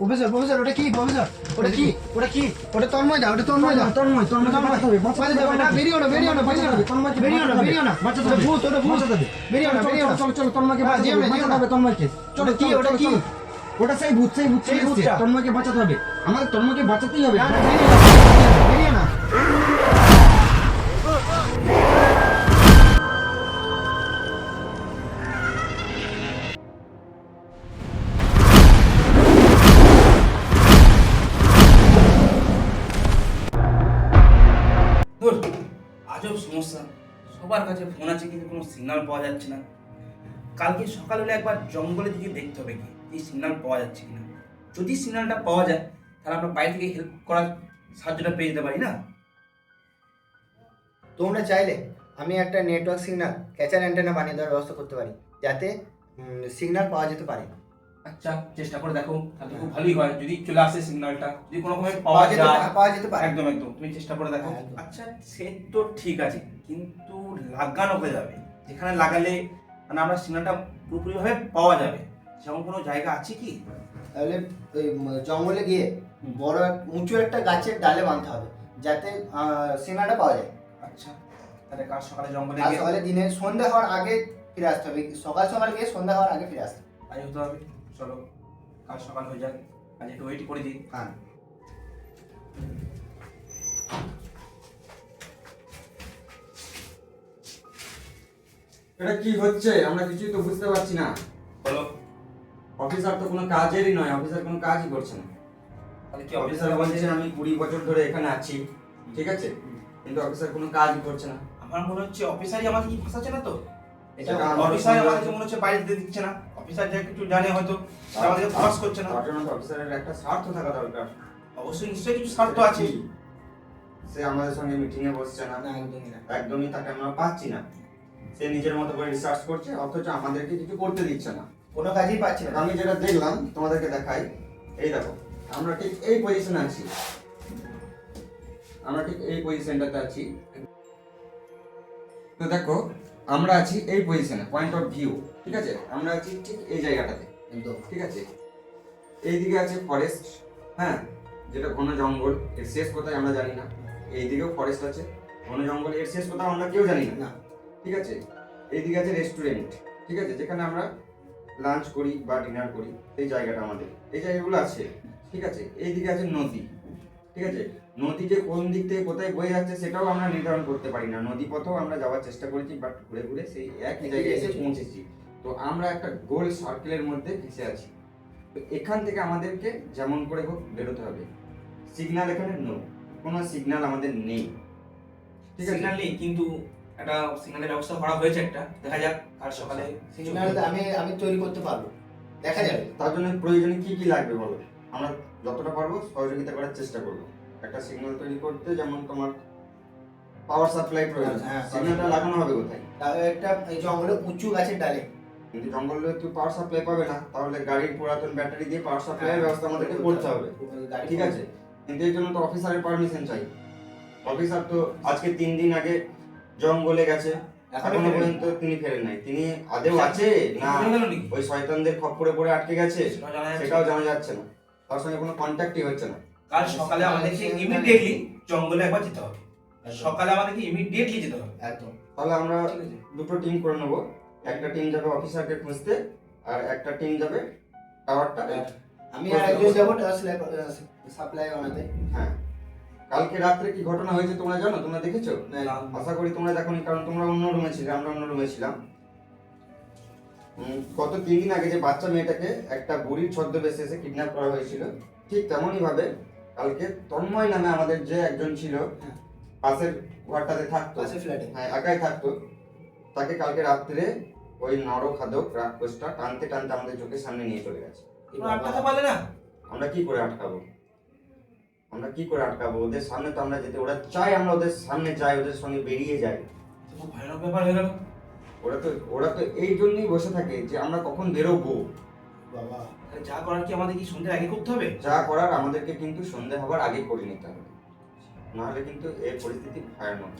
Professor professor ওটা কি professor ওটা কি ওটা কি ওটা তন্ময় দা ওটা তন্ময় দা তন্ময় বাঁচাতে হবে না বেরিও না বেরিও না বেরিও না তন্ময় বেরিও না বেরিও না বাঁচাতে হবে ভূত ওটা ভূত বেরিও না বেরিও না চলো চলো তন্ময়কে বাঁচাতে হবে তন্ময়কে চলো কি ওটা কি ওটা সেই ভূত তন্ময়কে বাঁচাতে হবে আমাদের তন্ময়কে বাঁচাতেই হবে বেরিও না ধুর, আজব সমস্যা। সবার কাছে ফোন আছে কিন্তু কোনো সিগন্যাল পাওয়া যাচ্ছে না। কালকে সকাল হলে একবার জঙ্গলে দিকে দেখতে হবে কি এই সিগন্যাল পাওয়া যাচ্ছে কিনা। যদি সিগন্যালটা পাওয়া যায় তাহলে আমরা বাইরে থেকে হেল্প করার সাহায্যটা পেয়ে যেতে পারি না। তোমরা চাইলে আমি একটা নেটওয়ার্ক সিগন্যাল ক্যাচার অ্যান্টেনা বানিয়ে দেওয়ার ব্যবস্থা করতে পারি যাতে সিগন্যাল পাওয়া যেতে পারে। আচ্ছা, চেষ্টা করে দেখো, তাহলে খুব ভালোই হয়। যদি চলে আসে সিগন্যালটা, যদি কোনো ভাবে পাওয়া যেতে পারে একদম একদম তুমি চেষ্টা করে দেখো। আচ্ছা, সে তো ঠিক আছে, কিন্তু লাগানো হয়ে যাবে যেখানে লাগালে মানে আমরা সিগন্যালটা পুরোপুরি ভাবে পাওয়া যাবে, সেমন কোনো জায়গা আছে কি? তাহলে ওই জঙ্গলে গিয়ে বড় উঁচু একটা গাছের ডালে বাঁধতে হবে যাতে সিগন্যালটা পাওয়া যায়। আচ্ছা, তাহলে কাল সকালে জঙ্গলে কাল গিয়ে সকালে দিনে সন্ধ্যা হওয়ার আগে ফিরে আসতে হবে, সকাল সকাল গিয়ে সন্ধ্যা হওয়ার আগে ফিরে আসতে হবে। তাই হতে হবে। চলো কাল সকাল হয়ে যাক, আজ একটু ওয়েট করে দিই। হ্যাঁ, এটা কি হচ্ছে আমরা কিছুই তো বুঝতে পারছি না। বলো। অফিসার তো কোনো কাজেরই নয়, অফিসার কোনো কাজই করছে না। তাহলে কি অফিসার অফিসার বলছে আমি 20 বছর ধরে এখানে আছি, ঠিক আছে, কিন্তু অফিসার কোনো কাজই করছে না। আমার মনে হচ্ছে অফিসারই আমাকে কি ফাঁসাচ্ছে না তো। এটা আমার অফিসার সন্দেহ আমাকে মনে হচ্ছে বাইরে দিতে দিচ্ছে না। অফিসার যা কিছু জানে হয়তো সে আমাদেরকে ফোর্স করছে না। তার জন্য তো অফিসারের একটা স্বার্থ থাকা দরকার। অবশ্যই নিশ্চয়ই কিছু স্বার্থ আছে। সে আমাদের সঙ্গে মিটিং এ বসছে না, না একদমই না। একদমই তাকে আমরা পাচ্ছি না। সে নিজের মতো করে রিসার্চ করছে, অথচ আমাদেরকে কিছু করতে দিচ্ছে না। কোনো কাজই পাচ্ছি না। আমি যেটা দেখলাম তোমাদেরকে দেখাই, এই দেখো আমরা ঠিক এই পজিশনে আছি, আমরা ঠিক এই পজিশনটাতে আছি। তো দেখো আমরা আছি এই পজিশনে, পয়েন্ট অফ ভিউ, ঠিক আছে, আমরা আছি ঠিক এই জায়গাটাতে একদম ঠিক আছে। এইদিকে আছে ফরেস্ট, হ্যাঁ, যেটা ঘন জঙ্গল, এর শেষ কোথায় আমরা জানি না। এইদিকেও ফরেস্ট আছে, ঘন জঙ্গল, এর শেষ কোথাও আমরা কেউ জানি না, ঠিক আছে। এইদিকে আছে রেস্টুরেন্ট, ঠিক আছে, যেখানে আমরা লাঞ্চ করি বা ডিনার করি, এই জায়গাটা আমাদের, এই জায়গাগুলো আছে, ঠিক আছে। এইদিকে আছে নদী, ঠিক আছে। নদী যে কোন দিক থেকে কোথায় বয়ে যাচ্ছে সেটাও আমরা নির্ধারণ করতে পারি না। নদী পথেও আমরা যাওয়ার চেষ্টা করেছি, বাট ঘুরে ঘুরে সেই একই জায়গায় এসে পৌঁছেছি। তো আমরা একটা গোল সার্কেলের মধ্যে ফেসে আছি। তো এখান থেকে আমাদেরকে যেমন করে হোক বেরোতে হবে। সিগন্যাল এখানে নো, কোনো সিগন্যাল আমাদের নেই, ঠিক আছে। সিগন্যাল নেই, কিন্তু একটা সিগন্যালের ব্যবস্থা করা হয়েছে একটা, দেখা যাক কাল সকালে। সিগন্যাল আমি তৈরি করতে পারবো, দেখা যাবে। তার জন্য প্রয়োজনে কি কি লাগবে বলো, আমরা যতটা পারবো সহযোগিতা করার চেষ্টা করবো। একটা সিগন্যাল তৈরি করতে যেমন তোমার পাওয়ার সাপ্লাই প্রয়োজন, হ্যাঁ, সিগন্যালটা লাগানো হবে কোথায়? তাহলে একটা এই জঙ্গলে উঁচু গাছের ডালে। কিন্তু জঙ্গলে তুই পাওয়ার সাপ্লাই পাবে না, তাহলে গাড়ির পুরাতন ব্যাটারি দিয়ে পাওয়ার সাপ্লাইয়ের ব্যবস্থা আমাদেরকে করতে হবে, ঠিক আছে। কিন্তু এই জন্য তো অফিসারের পারমিশন চাই। অফিসার তো আজকে 3 দিন আগে জঙ্গলে গেছে, এখনো পর্যন্ত তিনি ফেরেন নাই। তিনি আদেও আছে না ওই শয়তানদের খপ্পরে পড়ে আটকে গেছে সেটাও জানা যাচ্ছে না, তার সঙ্গে কোনো কন্ট্যাক্টই হচ্ছে না। কাল সকালে আমাদেরকে ইমিডিয়েটলি জঙ্গলে একবার যেতে হবে। সকালে আমাদেরকে ইমিডিয়েটলি যেতে হবে একদম। তাহলে আমরা ঠিক আছে। দুটো টিম করে নেবো, একটা টিম যাবে অফিসারকে খুঁজতে আর একটা টিম যাবে টাওয়ারটা। আমি আর একজন যাবো সাপ্লাই বানাতে। হ্যাঁ, কালকে রাত্রে কি ঘটনা হয়েছে তোমরা জানো? তোমরা দেখেছো? আশা করি তোমরা দেখোনি, কারণ তোমরা অন্য রুমে ছিলে, আমরা অন্য রুমে ছিলাম। গত 3 দিন আগে যে বাচ্চা মেয়েটাকে একটা বুড়ির ছদ্মবেশে এসে কিডন্যাপ করা হয়েছিল, ঠিক তেমনই ভাবে কালকে তন্ময় নামে আমাদের যে একজন ছিল, পাশের ঘরটাতে থাকতো, পাশের ফ্ল্যাটে, হ্যাঁ একাই থাকতো, তাকে কালকে রাত্রে ওই নরখাদক রাক্ষসটা টানতে টানতে আমাদের চোখের সামনে নিয়ে চলে গেছে। তোমরা আটকাতে পারলে না? আমরা কি করে আটকাবো? আমরা কি করে আটকাবো? ওদের সামনে তো আমরা যেতে, ওরা চাই আমরা ওদের সামনে যাই, ওদের সঙ্গে বেরিয়ে যাই। খুব ভয়ানক ব্যাপার হয়ে গেল। ওরা তো এই জন্যই বসে থাকে যে আমরা কখন বেরোবো। বাবা তাহলে যা করার কি আমাদের কি সন্ধ্যের আগে করতে হবে? যা করার আমাদেরকে কিন্তু সন্ধে হবার আগে করে নিতে হবে, নাহলে কিন্তু এই পরিস্থিতি ভয়ানক।